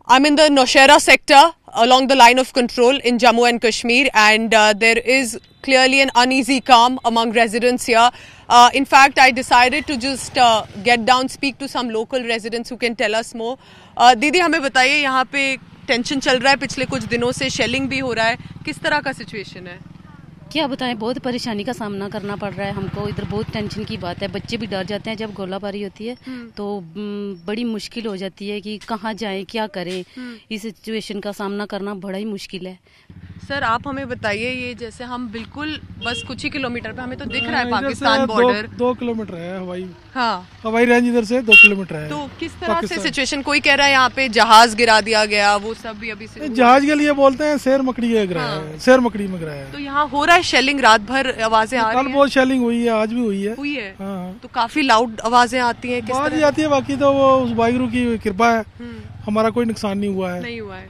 I'm in the Nowshera sector along the line of control in Jammu and Kashmir, and there is clearly an uneasy calm among residents here. In fact, I decided to just get down, speak to some local residents who can tell us more. दीदी हमें बताइए, यहाँ पे tension चल रहा है, पिछले कुछ दिनों से शेलिंग भी हो रहा है, किस तरह का सिचुएशन है? क्या बताएं, बहुत परेशानी का सामना करना पड़ रहा है हमको। इधर बहुत टेंशन की बात है, बच्चे भी डर जाते हैं जब गोलाबारी होती है तो बड़ी मुश्किल हो जाती है कि कहाँ जाएं, क्या करें। इस सिचुएशन का सामना करना बड़ा ही मुश्किल है। सर आप हमें बताइए, ये जैसे हम बिल्कुल बस कुछ ही किलोमीटर पे, हमें तो दिख रहा है पाकिस्तान बॉर्डर, 2 किलोमीटर है हवाई रेंज, इधर से 2 किलोमीटर है। तो किस तरह से सिचुएशन? कोई कह रहा है यहाँ पे जहाज गिरा दिया गया, वो सब भी अभी से जहाज के लिए बोलते हैं, शेर मकड़ी है, शेर मकड़ी में गिराया है। तो यहाँ हो रहा है शेलिंग, रात भर आवाजें आ रही हैं। कल बहुत शेलिंग हुई है, आज भी हुई है। तो काफी लाउड आवाजें आती हैं। किस तरह आती है? बाकी तो वो उस वाहिगुरु की कृपा है, हमारा कोई नुकसान नहीं हुआ है। नहीं हुआ है।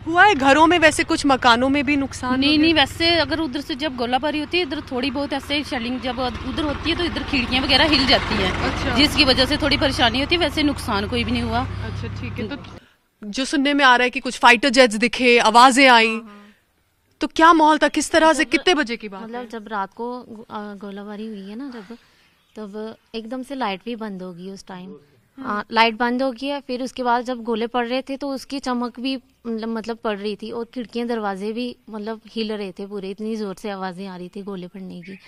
हुआ है घरों में, वैसे कुछ मकानों में भी नुकसान? नहीं, वैसे अगर उधर से जब गोलाबारी होती है, इधर थोड़ी बहुत ऐसे शेलिंग जब उधर होती है तो इधर खिड़कियां वगैरह हिल जाती हैं। अच्छा। जिसकी वजह से थोड़ी परेशानी होती है, वैसे नुकसान कोई भी नहीं हुआ। अच्छा, ठीक है। तो जो सुनने में आ रहा है कि कुछ फाइटर जेट्स दिखे, आवाजें आई, तो क्या माहौल था, किस तरह से, कितने बजे की बात? मतलब जब रात को गोलाबारी हुई है ना, तब एकदम से लाइट भी बंद होगी उस टाइम। लाइट बंद हो गई है, फिर उसके बाद जब गोले पड़ रहे थे तो उसकी चमक भी मतलब पड़ रही थी, और खिड़कियां दरवाजे भी मतलब हिल रहे थे पूरे, इतनी जोर से आवाजें आ रही थी गोले पड़ने की।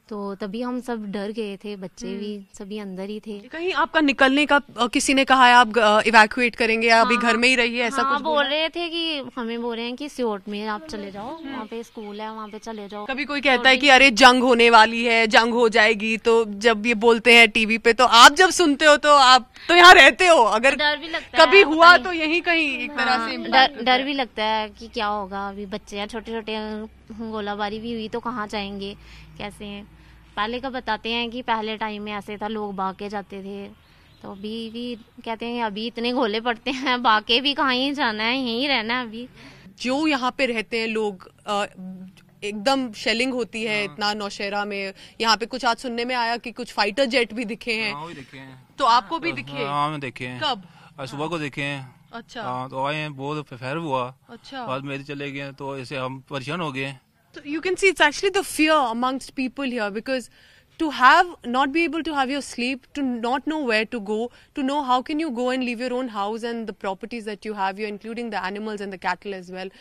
तो तभी हम सब डर गए थे, बच्चे भी सभी अंदर ही थे। कहीं आपका निकलने का किसी ने कहा है आप इवैक्यूएट करेंगे या अभी घर में ही रहिए, ऐसा कुछ बोल रहे थे कि हमें बोल रहे हैं कि सियोट में आप चले जाओ, वहाँ पे स्कूल है, वहाँ पे चले जाओ। कभी कोई कहता है कि अरे जंग होने वाली है, जंग हो जाएगी, तो जब ये बोलते हैं टीवी पे, तो आप जब सुनते हो तो आप तो यहाँ रहते हो, अगर डर भी लगता कभी हुआ तो यहीं कहीं एक तरह से डर भी लगता है कि क्या होगा। अभी बच्चे हैं छोटे छोटे, गोलाबारी भी हुई तो कहाँ जाएंगे, कैसे हैं। पहले का बताते हैं कि पहले टाइम में ऐसे था, लोग भाग के जाते थे, तो अभी भी कहते हैं अभी इतने गोले पड़ते हैं, भाग के भी कहाँ ही जाना है, यहीं रहना है अभी। जो यहाँ पे रहते हैं लोग, एकदम शेलिंग होती है इतना नौशेरा में, यहाँ पे कुछ आज सुनने में आया कि कुछ फाइटर जेट भी दिखे हैं। तो आपको भी दिखे? हाँ, देखे हैं। कब? सुबह को देखे हैं। अच्छा। तो आए हैं, बहुत फैर हुआ। अच्छा। बाद में चले गए, तो ऐसे हम परेशान हो गए। So you can see it's actually the fear amongst people here, because to have not be able to have your sleep, to not know where to go, to know how can you go and leave your own house and the properties that you have, you're including the animals and the cattle as well.